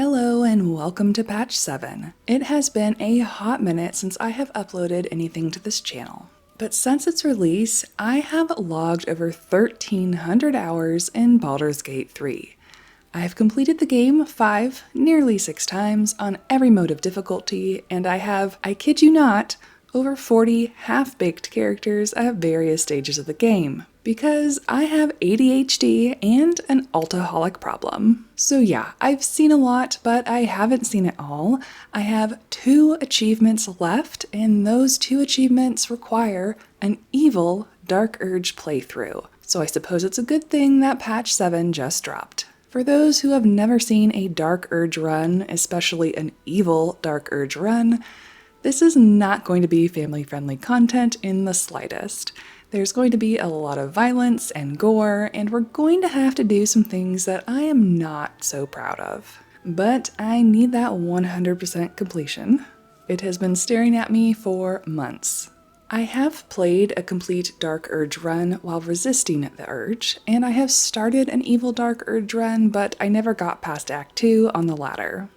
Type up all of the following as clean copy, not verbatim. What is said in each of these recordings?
Hello and welcome to Patch 7. It has been a hot minute since I have uploaded anything to this channel, but since its release, I have logged over 1,300 hours in Baldur's Gate 3. I have completed the game 5, nearly 6 times on every mode of difficulty, and I have, I kid you not, over 40 half-baked characters at various stages of the game, because I have ADHD and an alcoholic problem. So yeah, I've seen a lot, but I haven't seen it all. I have 2 achievements left, and those 2 achievements require an evil Dark Urge playthrough. So I suppose it's a good thing that patch 7 just dropped. For those who have never seen a Dark Urge run, especially an evil Dark Urge run, this is not going to be family-friendly content in the slightest. There's going to be a lot of violence and gore, and we're going to have to do some things that I am not so proud of. But I need that 100% completion. It has been staring at me for months. I have played a complete Dark Urge run while resisting the urge, and I have started an evil Dark Urge run, but I never got past Act 2 on the latter.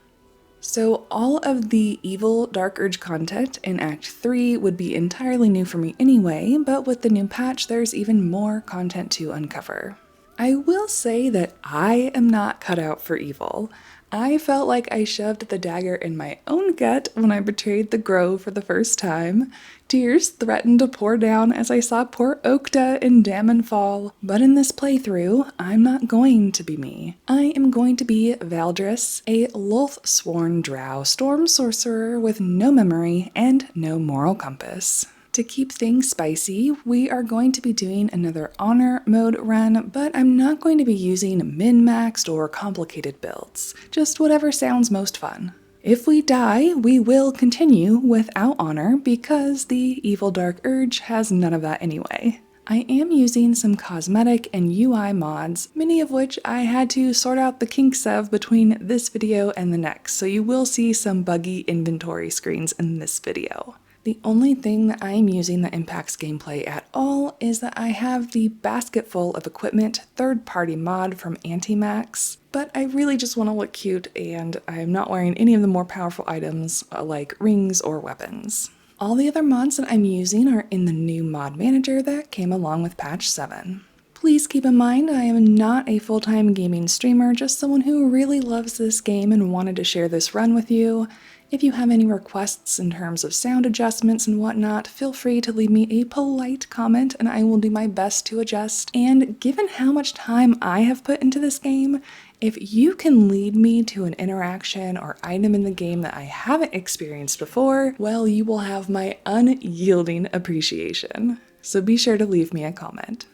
So all of the evil Dark Urge content in Act 3 would be entirely new for me anyway, but with the new patch there's even more content to uncover. I will say that I am not cut out for evil. I felt like I shoved the dagger in my own gut when I betrayed the Grove for the first time. Tears threatened to pour down as I saw poor Okta and Dammon fall. But in this playthrough, I'm not going to be me. I am going to be Vaeldris, a Lolth-sworn drow storm sorcerer with no memory and no moral compass. To keep things spicy, we are going to be doing another honor mode run, but I'm not going to be using min-maxed or complicated builds, just whatever sounds most fun. If we die, we will continue without honor because the evil Dark Urge has none of that anyway. I am using some cosmetic and UI mods, many of which I had to sort out the kinks of between this video and the next, so you will see some buggy inventory screens in this video. The only thing that I am using that impacts gameplay at all is that I have the Basketful of Equipment third-party mod from Antimax, but I really just want to look cute and I'm not wearing any of the more powerful items like rings or weapons. All the other mods that I'm using are in the new mod manager that came along with patch 7. Please keep in mind I am not a full-time gaming streamer, just someone who really loves this game and wanted to share this run with you. If you have any requests in terms of sound adjustments and whatnot, feel free to leave me a polite comment and I will do my best to adjust. And given how much time I have put into this game, if you can lead me to an interaction or item in the game that I haven't experienced before, well, you will have my unyielding appreciation. So be sure to leave me a comment.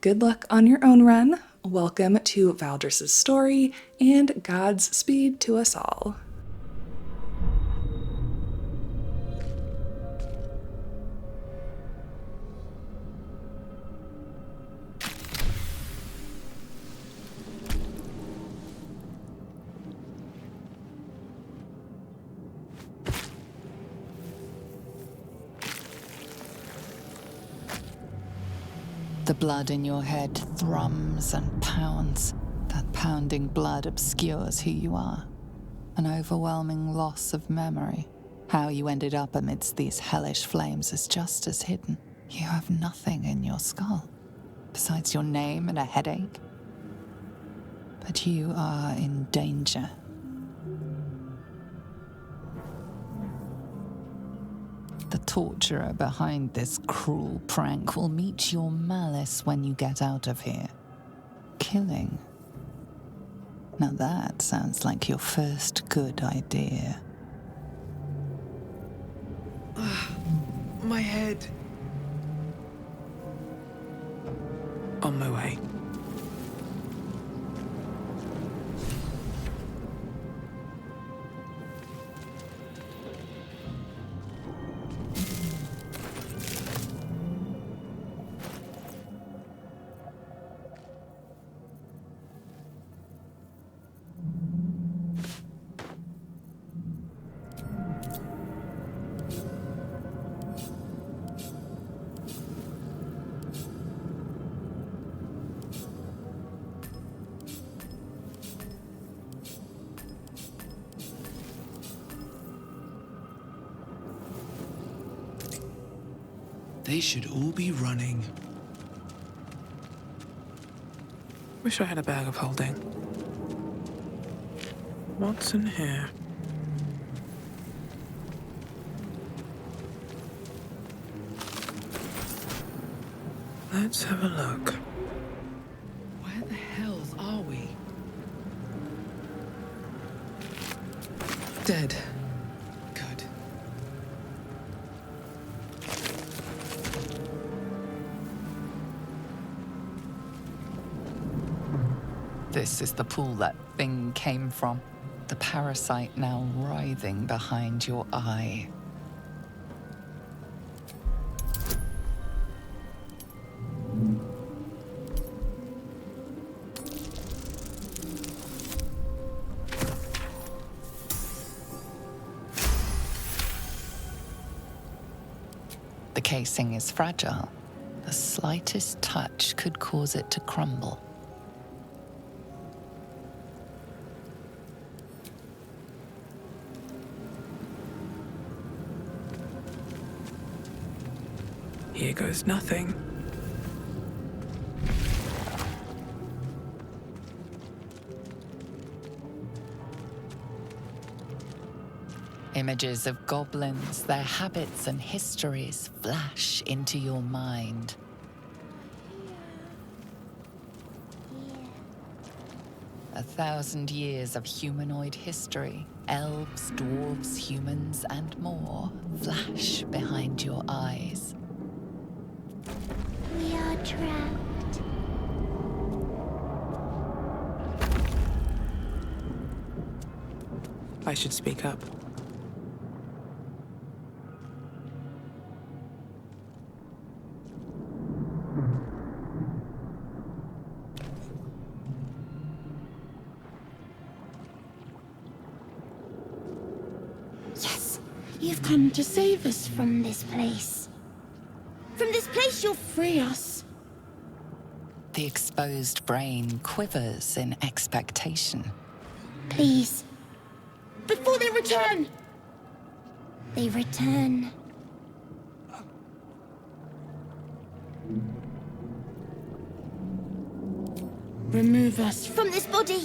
Good luck on your own run, welcome to Vaeldris' story, and God's speed to us all. The blood in your head thrums and pounds. That pounding blood obscures who you are. An overwhelming loss of memory. How you ended up amidst these hellish flames is just as hidden. You have nothing in your skull, besides your name and a headache. But you are in danger. The torturer behind this cruel prank will meet your malice when you get out of here. Killing. Now that sounds like your first good idea. My head. On my way. They should all be running. Wish I had a bag of holding. What's in here? Let's have a look. Where the hells are we? Dead. Good. This is the pool that thing came from. The parasite now writhing behind your eye. The casing is fragile. The slightest touch could cause it to crumble. Here goes nothing. Images of goblins, their habits and histories flash into your mind. 1,000 years of humanoid history, elves, dwarves, humans, and more flash behind your eyes. We are trapped. I should speak up. Yes, you've come to save us from this place. From this place, you'll free us. The exposed brain quivers in expectation. Please. Before they return! They return. Remove us from this body.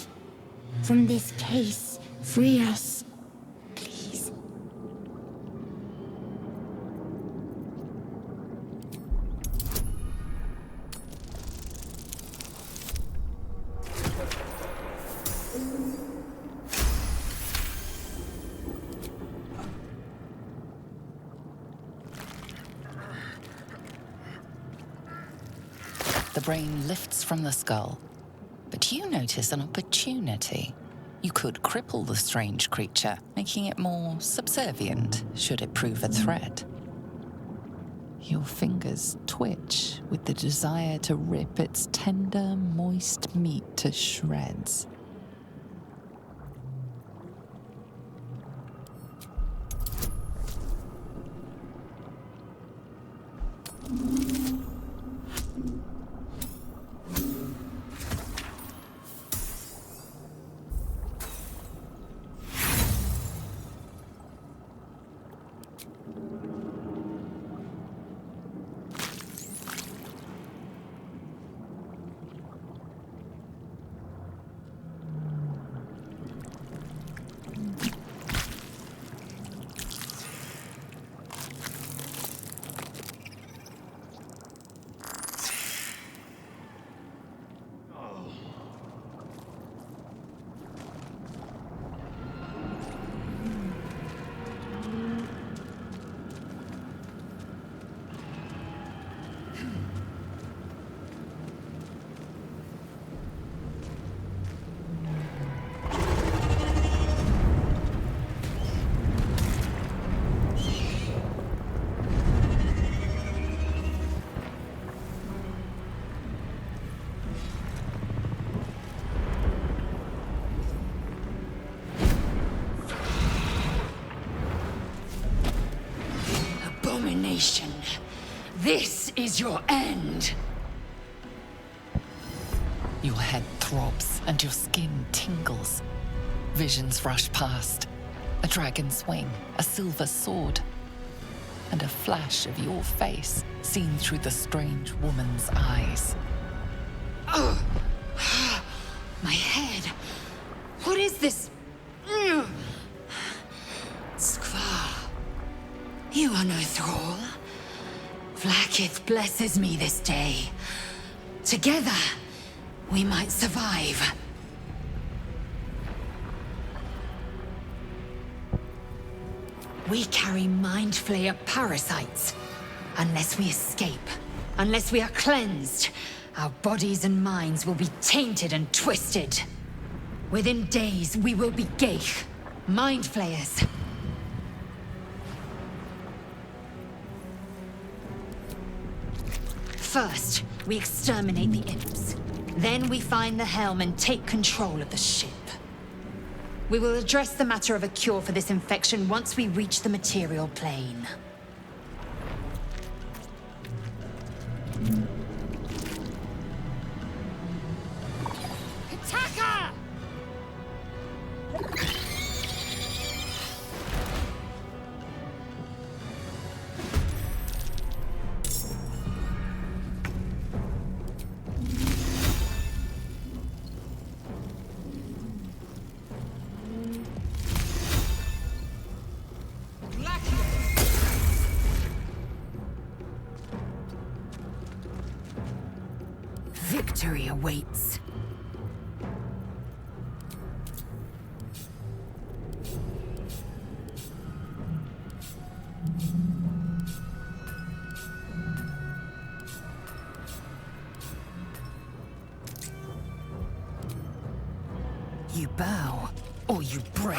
From this case. Free us. Please. The brain lifts from the skull, but you notice an opportunity. You could cripple the strange creature, making it more subservient should it prove a threat. Your fingers twitch with the desire to rip its tender, moist meat to shreds. Abomination. This is your end. Your head throbs and your skin tingles. Visions rush past. A dragon's wing, a silver sword. and a flash of your face seen through the strange woman's eyes. Oh! My head. What is this? Skvar. You are no thrall. Vlaakith blesses me this day. Together, we might survive. We carry Mind Flayer parasites. Unless we escape, unless we are cleansed, our bodies and minds will be tainted and twisted. Within days, we will be Geich, Mind Flayers. First, we exterminate the imps. Then we find the helm and take control of the ship. We will address the matter of a cure for this infection once we reach the material plane. Attacker! Victory awaits. You bow, or you break.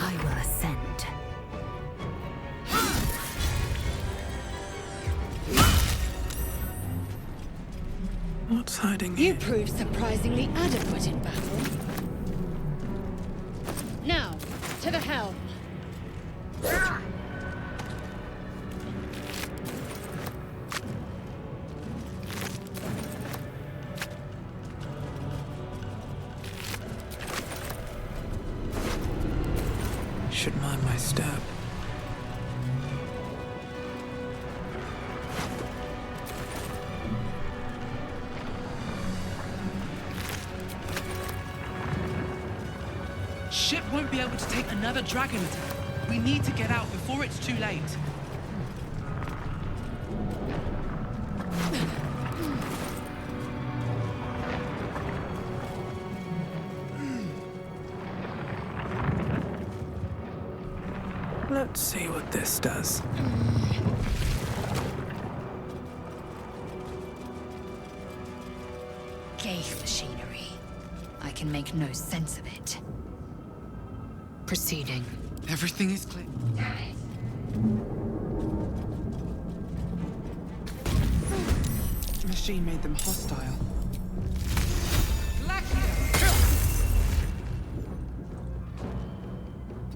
I will ascend. What's hiding You here? prove surprisingly adequate in battle. Now, to the helm. Should mind my step. Ship won't be able to take another dragon attack. We need to get out before it's too late. Let's see what this does. Geich machinery. I can make no sense of it. Proceeding. Everything is clear. Machine made them hostile.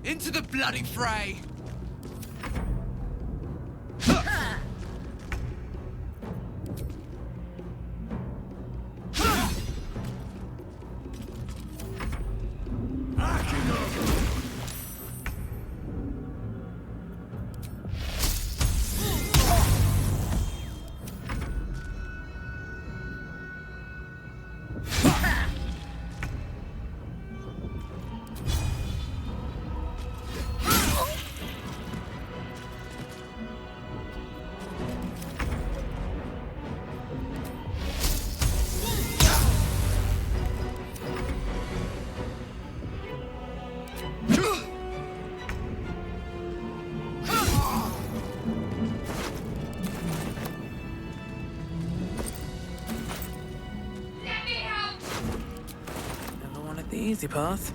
Into the bloody fray! The easy path.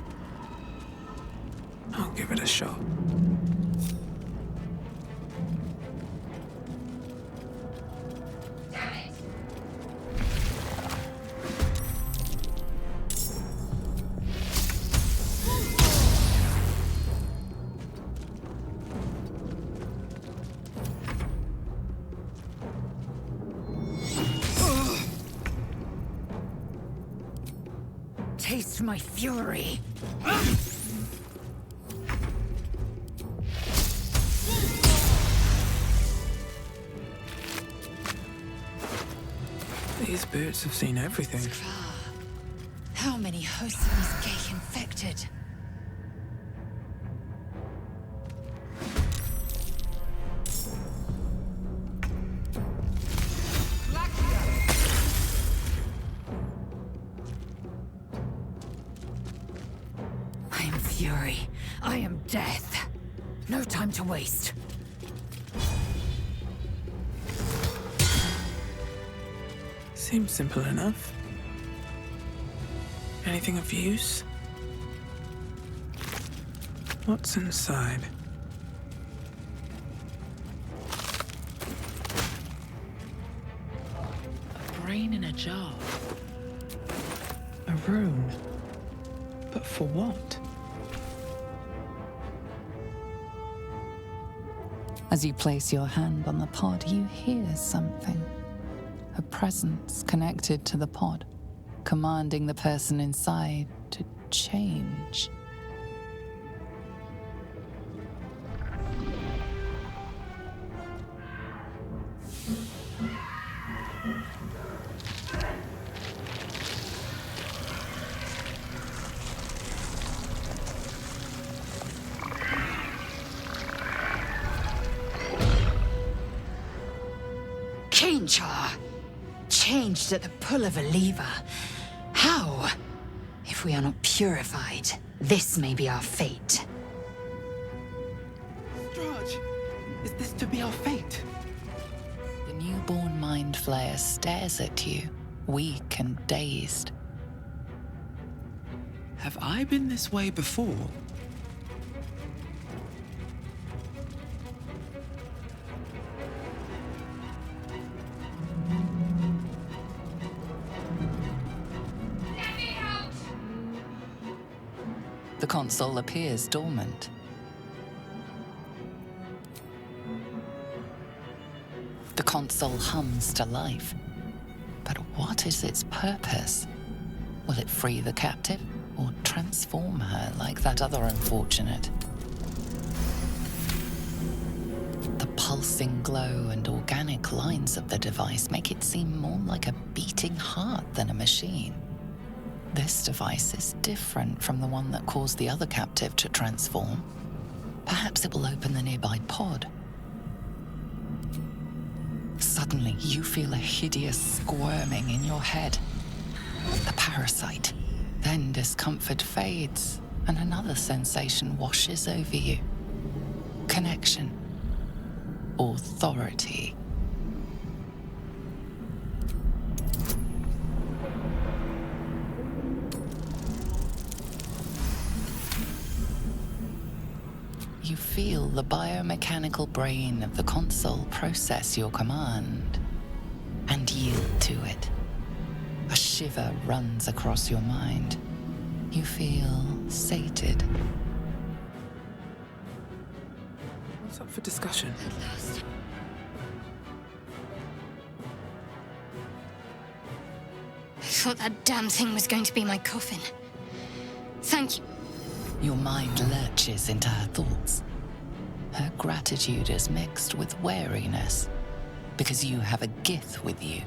I'll give it a shot. taste my fury. These boots have seen everything. How many hosts of these gay infected? I am fury. I am death. No time to waste. Seems simple enough. Anything of use? What's inside? A brain in a jar. A rune. But for what? As you place your hand on the pod, you hear something. A presence connected to the pod, commanding the person inside to change. Char. Changed at the pull of a lever. How? If we are not purified, this may be our fate. Strahd, is this to be our fate? The newborn mind flayer stares at you, weak and dazed. Have I been this way before? The console appears dormant. The console hums to life. But what is its purpose? Will it free the captive or transform her like that other unfortunate? The pulsing glow and organic lines of the device make it seem more like a beating heart than a machine. This device is different from the one that caused the other captive to transform. Perhaps it will open the nearby pod. Suddenly, you feel a hideous squirming in your head. The parasite. Then discomfort fades, and another sensation washes over you. Connection. Authority. You feel the biomechanical brain of the console process your command and yield to it. A shiver runs across your mind. You feel sated. What's up for discussion? At last. I thought that damn thing was going to be my coffin. Thank you. Your mind lurches into her thoughts. Her gratitude is mixed with wariness, because you have a Gith with you.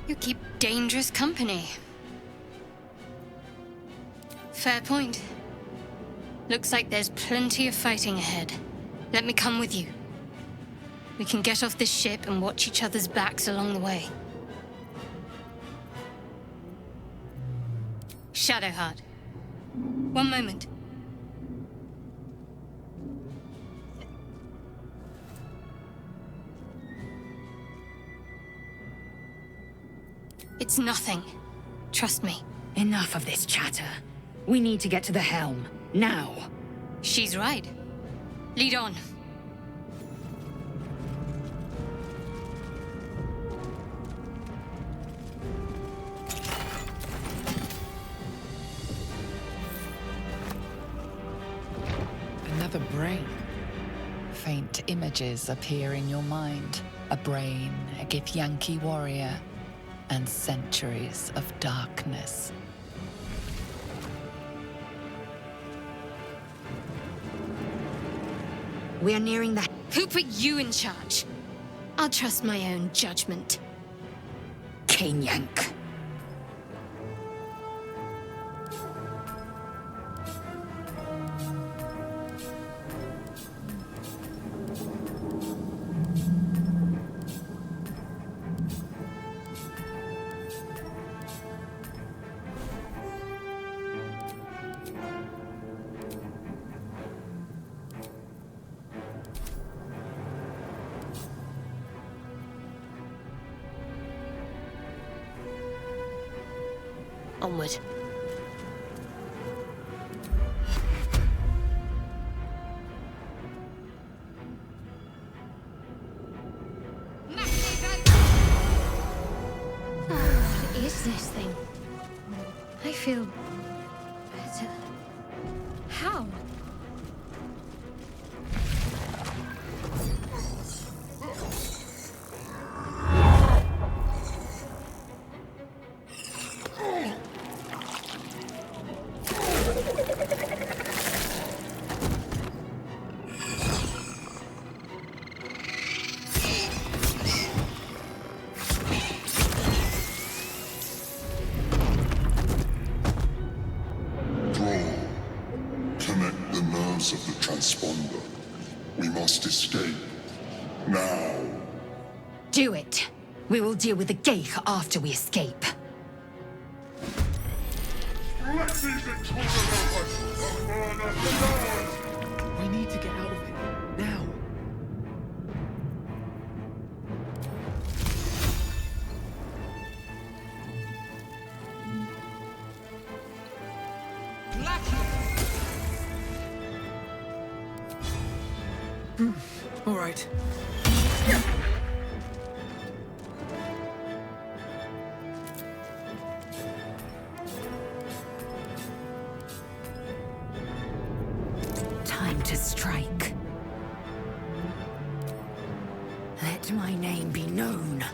You keep dangerous company. Fair point. Looks like there's plenty of fighting ahead. Let me come with you. We can get off this ship and watch each other's backs along the way. Shadowheart. One moment. It's nothing. Trust me. Enough of this chatter. We need to get to the helm. Now. She's right. Lead on. Another brain. Faint images appear in your mind. A brain, a Githyanki warrior, and centuries of darkness. We are nearing the... Who put you in charge? I'll trust my own judgment. Cane yank. Onward. What is this thing? I feel better. How? Connect the nerves of the transponder. We must escape. Now. Do it. We will deal with the Geich after we escape. We need to get out of it. Now. All right. Time to strike. Let my name be known.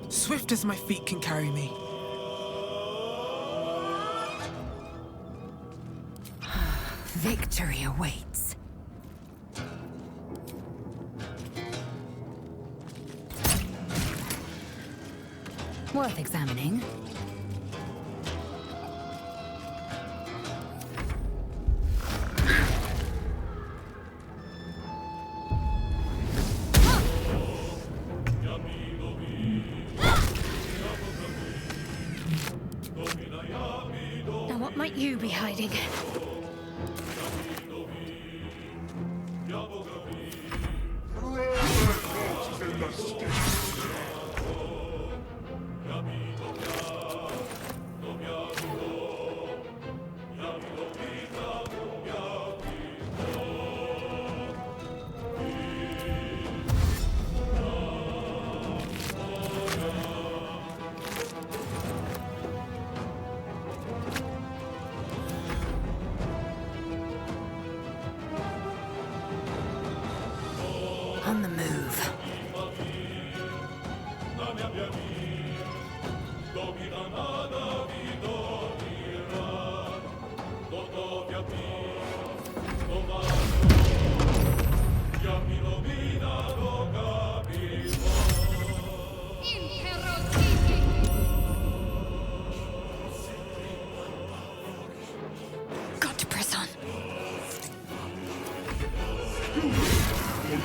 Swift as my feet can carry me. Victory awaits. Worth examining. Now what might you be hiding? On the move. Got to press on.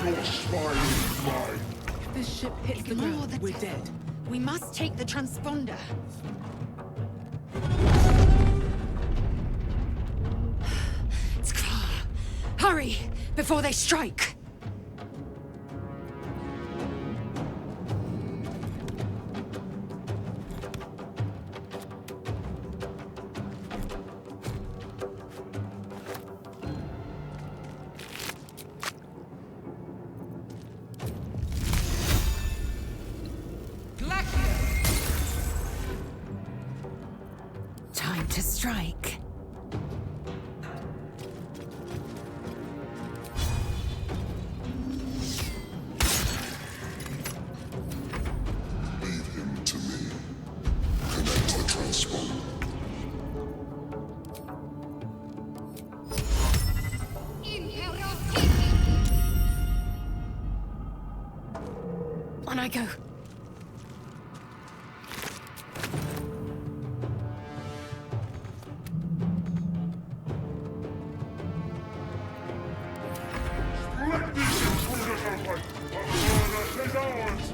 Your spine is mine. If this ship hits the ground, we're dead. We must take the transponder. It's clear. Hurry, before they strike! Time to strike. Leave him to me. Connect the transponder. On I go. Let these intruders open! The furnace is ours!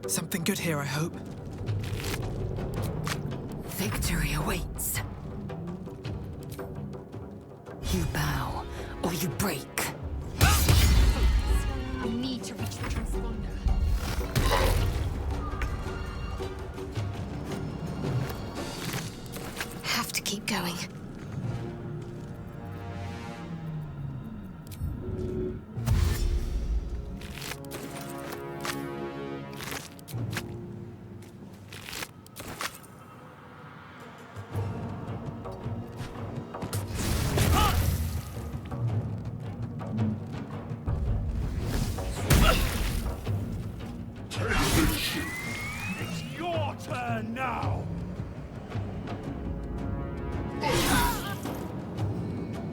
Something good here, I hope. Victory awaits. You bow, or you break. I need to reach the transponder. Have to keep going. Take this ship! It's your turn now!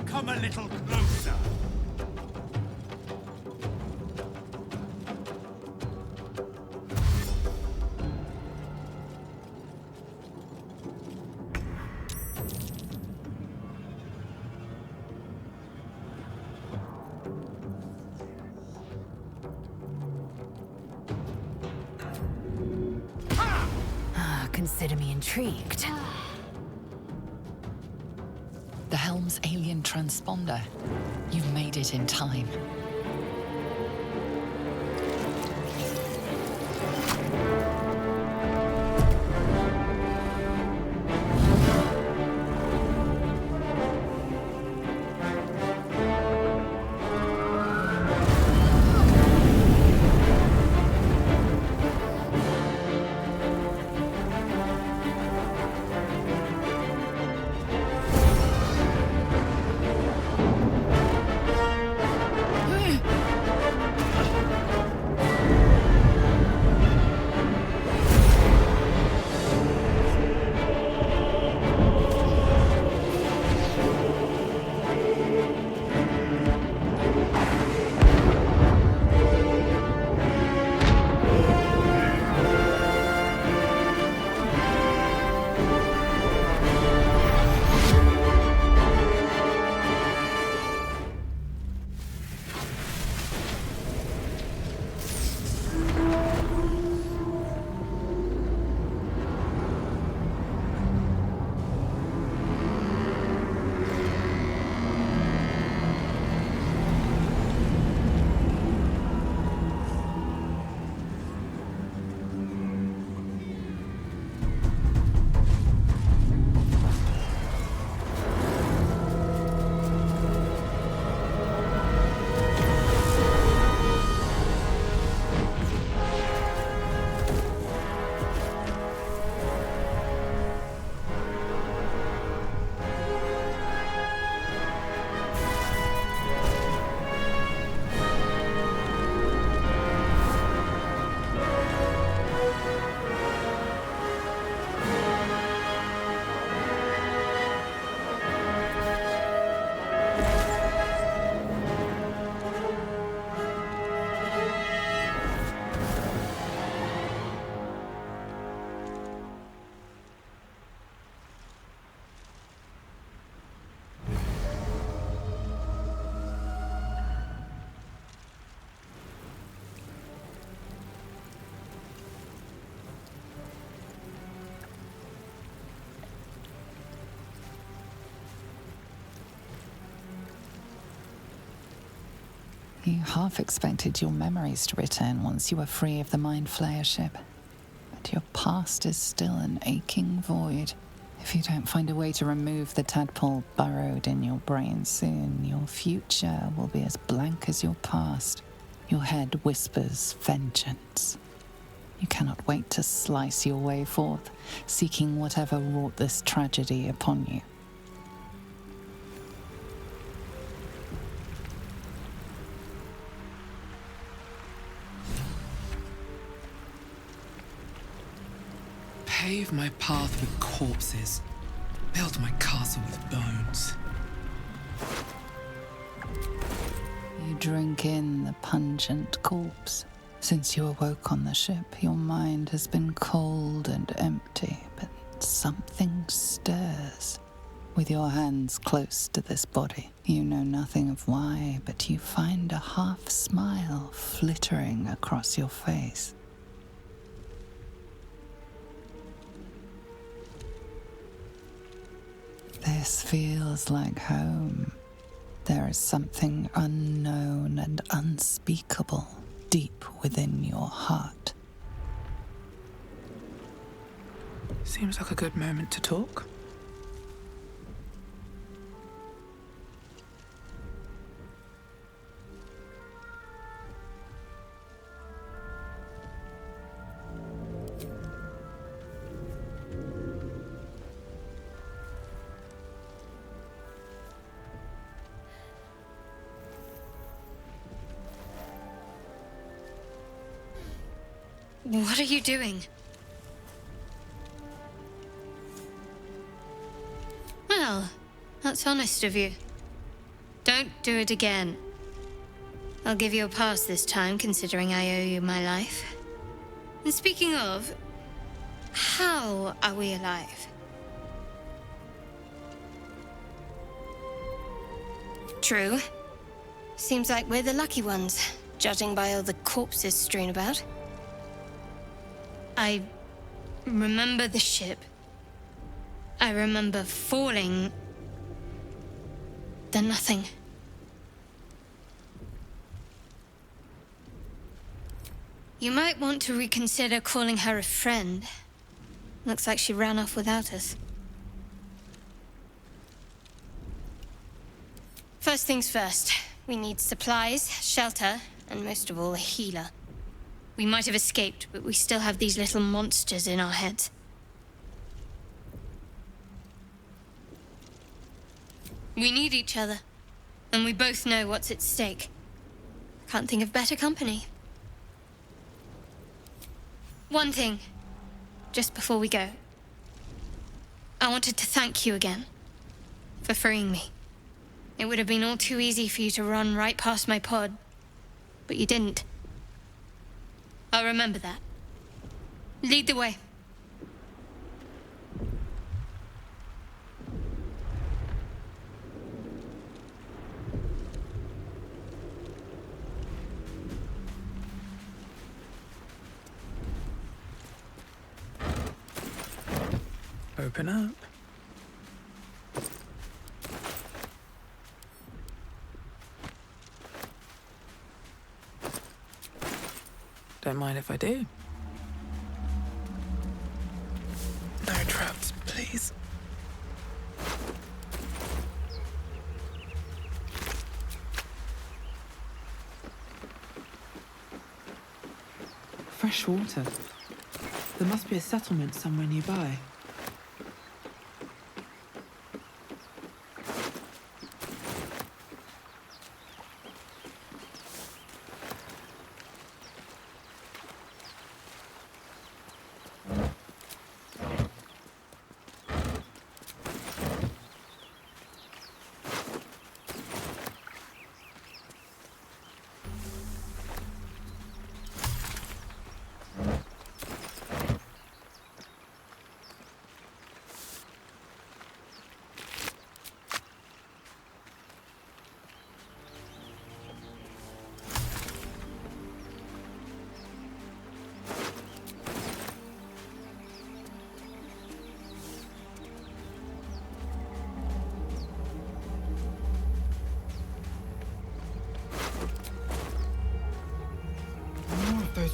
Come a little closer! Consider me intrigued. The Helm's alien transponder. You've made it in time. You half expected your memories to return once you were free of the Mind Flayer ship. But your past is still an aching void. If you don't find a way to remove the tadpole burrowed in your brain soon, your future will be as blank as your past. Your head whispers vengeance. You cannot wait to slice your way forth, seeking whatever wrought this tragedy upon you. Pave my path with corpses. Build my castle with bones. You drink in the pungent corpse. Since you awoke on the ship, your mind has been cold and empty, but something stirs. With your hands close to this body, you know nothing of why, but you find a half smile flittering across your face. This feels like home. There is something unknown and unspeakable deep within your heart. Seems like a good moment to talk. What are you doing? Well, that's honest of you. Don't do it again. I'll give you a pass this time, considering I owe you my life. And speaking of, how are we alive? True. Seems like we're the lucky ones, judging by all the corpses strewn about. I remember the ship. I remember falling. Then nothing. You might want to reconsider calling her a friend. Looks like she ran off without us. First things first. We need supplies, shelter, and most of all, a healer. We might have escaped, but we still have these little monsters in our heads. We need each other, and we both know what's at stake. Can't think of better company. One thing, just before we go. I wanted to thank you again for freeing me. It would have been all too easy for you to run right past my pod, but you didn't. I'll remember that. Lead the way. Open up. Don't mind if I do. No traps, please. Fresh water. There must be a settlement somewhere nearby.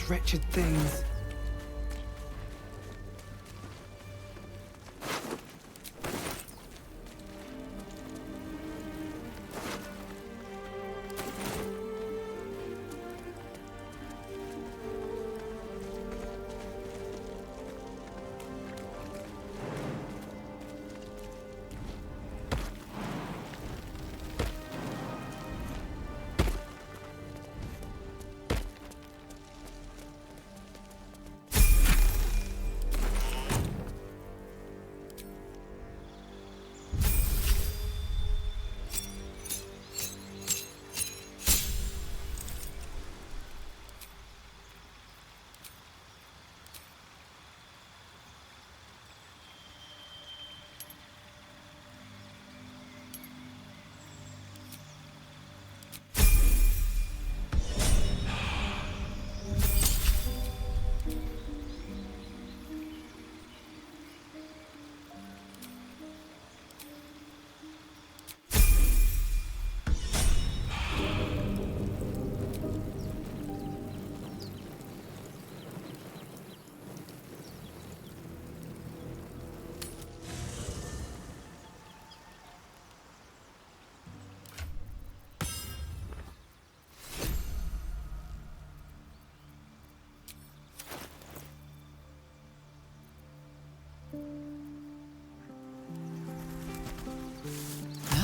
those wretched things.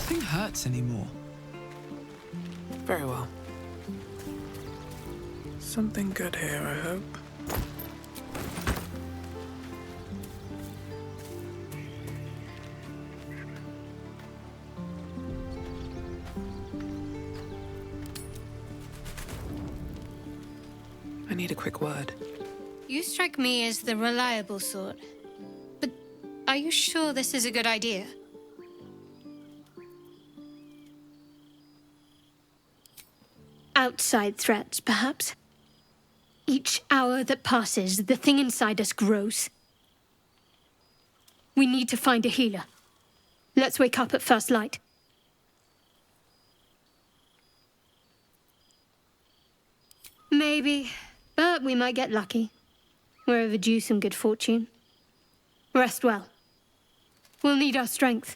Nothing hurts anymore. Very well. Something good here, I hope. I need a quick word. You strike me as the reliable sort. But are you sure this is a good idea? Outside threats, perhaps? Each hour that passes, the thing inside us grows. We need to find a healer. Let's wake up at first light. Maybe, but we might get lucky. We're overdue some good fortune. Rest well. We'll need our strength.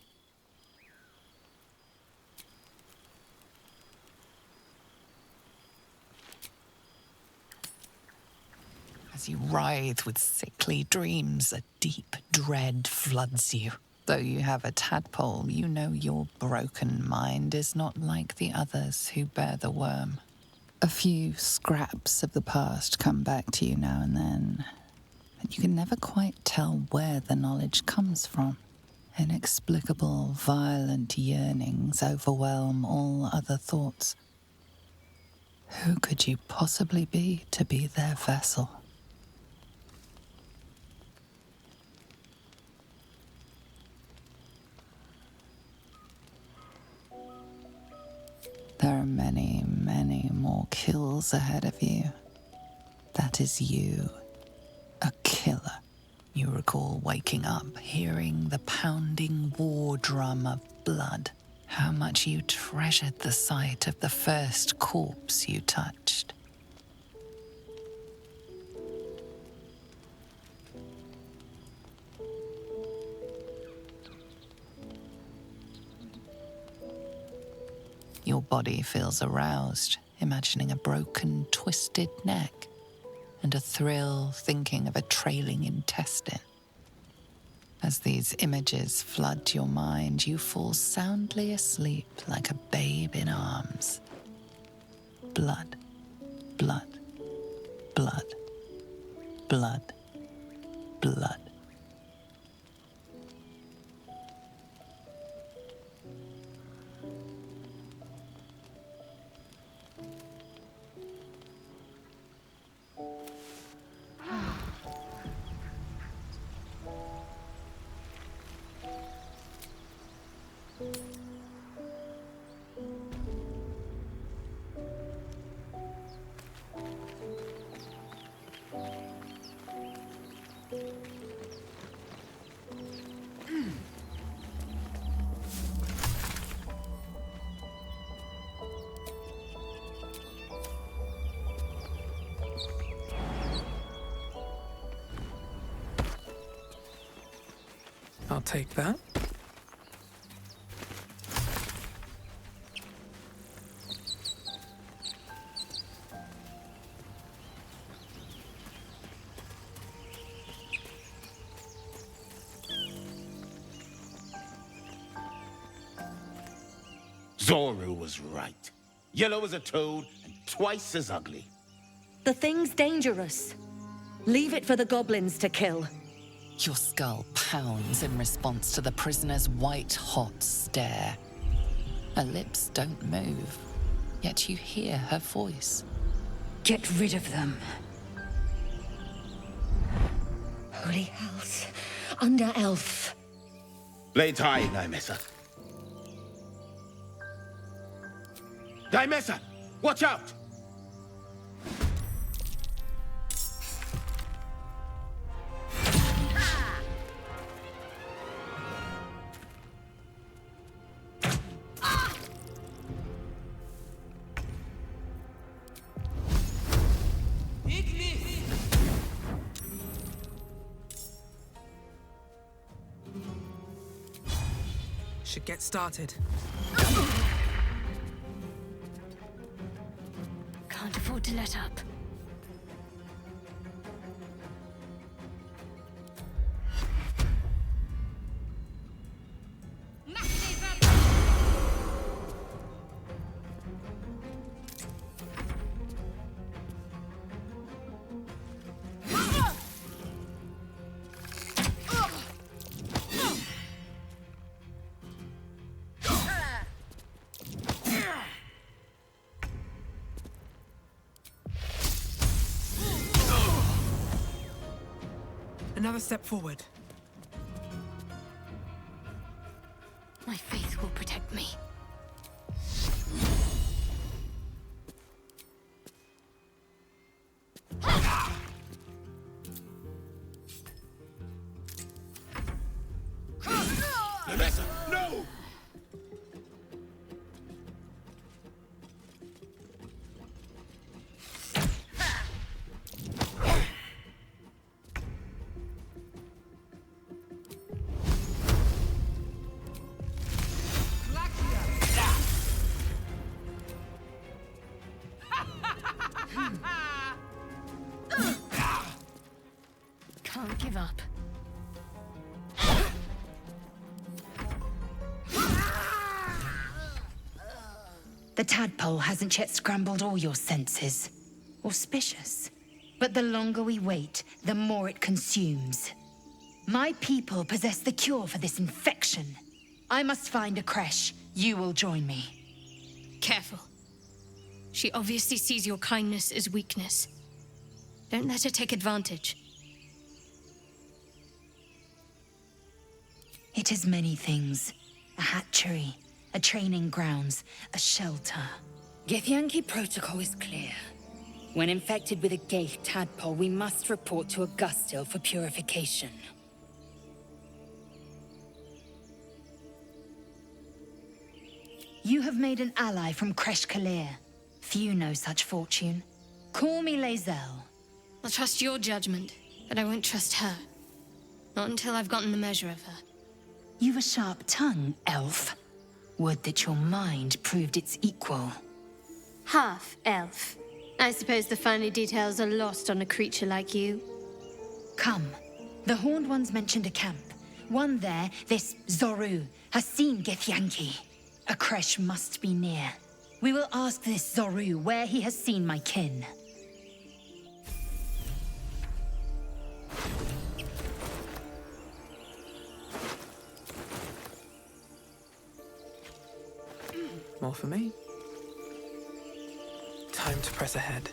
As you writhe with sickly dreams, a deep dread floods you. Though you have a tadpole, you know your broken mind is not like the others who bear the worm. A few scraps of the past come back to you now and then, but you can never quite tell where the knowledge comes from. Inexplicable, violent yearnings overwhelm all other thoughts. Who could you possibly be to be their vessel? There are many, many more kills ahead of you. That is you, a killer. You recall waking up, hearing the pounding war drum of blood. How much you treasured the sight of the first corpse you touched. Your body feels aroused, imagining a broken, twisted neck, and a thrill thinking of a trailing intestine. As these images flood your mind, you fall soundly asleep like a babe in arms. Blood, blood, blood, blood, blood. I'll take that. Zoru was right. Yellow as a toad and twice as ugly. The thing's dangerous. Leave it for the goblins to kill. Your skull pounds in response to the prisoner's white-hot stare. Her lips don't move, yet you hear her voice. Get rid of them. Holy hells. Under elf. Lay tie, Dimessa. Dimessa! Watch out! Should get started. Can't afford to let up. Another step forward. My faith will protect me. Dimessa, no! Can't give up. The tadpole hasn't yet scrambled all your senses. Auspicious. But the longer we wait, the more it consumes. My people possess the cure for this infection. I must find a creche. You will join me. Careful. She obviously sees your kindness as weakness. Don't let her take advantage. It is many things. A hatchery, a training grounds, a shelter. Githyanki protocol is clear. When infected with a ghaik tadpole, we must report to Augustil for purification. You have made an ally from Kresh Kalir. Few know such fortune. Call me Lae'zel. I'll trust your judgment, but I won't trust her. Not until I've gotten the measure of her. You've a sharp tongue, elf. Would that your mind proved its equal. Half elf. I suppose the finer details are lost on a creature like you. Come. The Horned Ones mentioned a camp. One there, this Zoru, has seen Githyanki. A creche must be near. We will ask this Zoru where he has seen my kin. More for me. Time to press ahead.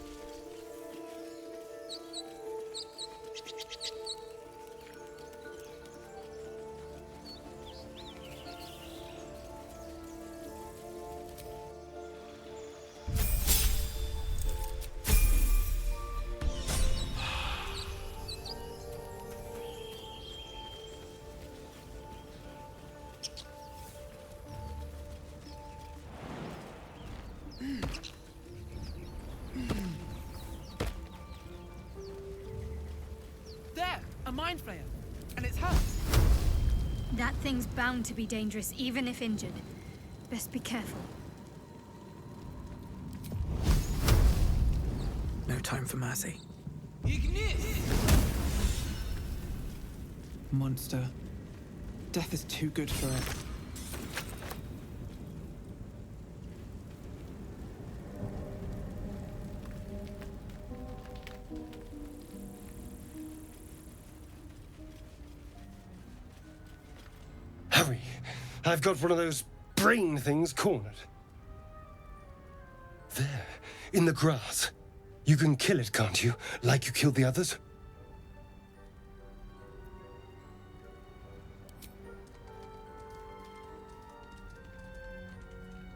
There! A mind flayer! And it's hers! That thing's bound to be dangerous, even if injured. Best be careful. No time for mercy. Monster. Death is too good for it. Hurry! I've got one of those brain things cornered. There, in the grass. You can kill it, can't you? Like you killed the others?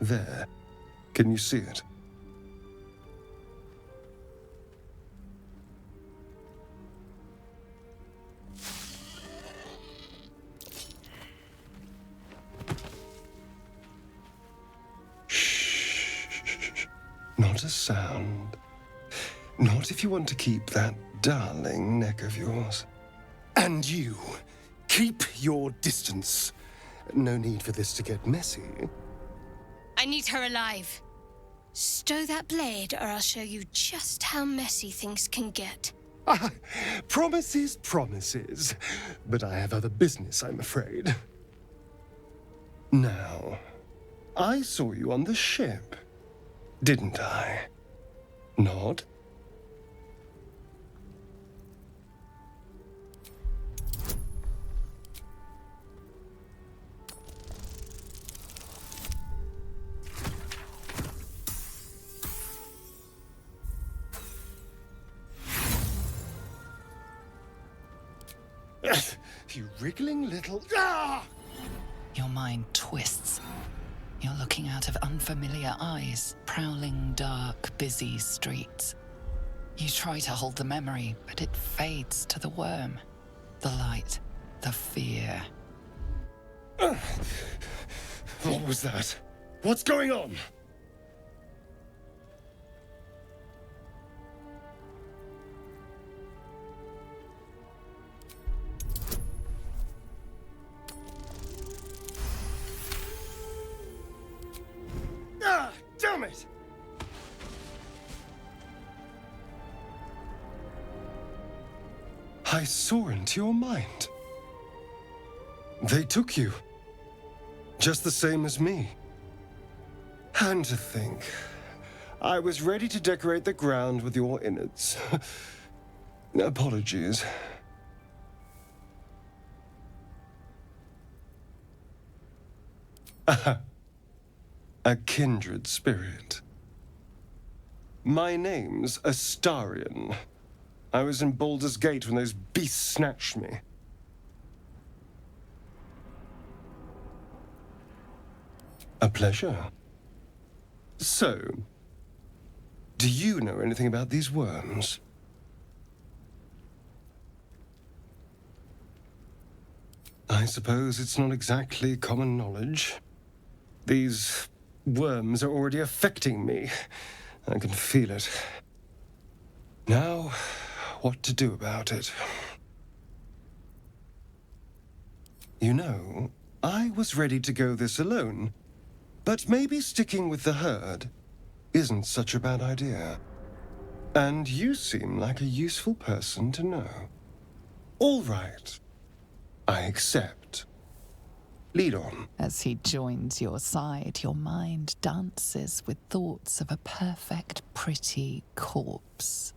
There. Can you see it? Shh. Not a sound. Not if you want to keep that darling neck of yours. And you, keep your distance. No need for this to get messy. I need her alive. Stow that blade, or I'll show you just how messy things can get. Promises, promises. But I have other business, I'm afraid. Now, I saw you on the ship, didn't I? Nod? You wriggling little... Ah! Your mind twists. You're looking out of unfamiliar eyes, prowling dark, busy streets. You try to hold the memory, but it fades to the worm. The light, the fear. What was that? What's going on? Damn it! I saw into your mind. They took you. Just the same as me. And to think, I was ready to decorate the ground with your innards. Apologies. A kindred spirit. My name's Astarion. I was in Baldur's Gate when those beasts snatched me. A pleasure. So, do you know anything about these worms? I suppose it's not exactly common knowledge. These worms are already affecting me. I can feel it. Now, what to do about it? You know, I was ready to go this alone, but maybe sticking with the herd isn't such a bad idea. And you seem like a useful person to know. All right. I accept. Lead on. As he joins your side, your mind dances with thoughts of a perfect, pretty corpse.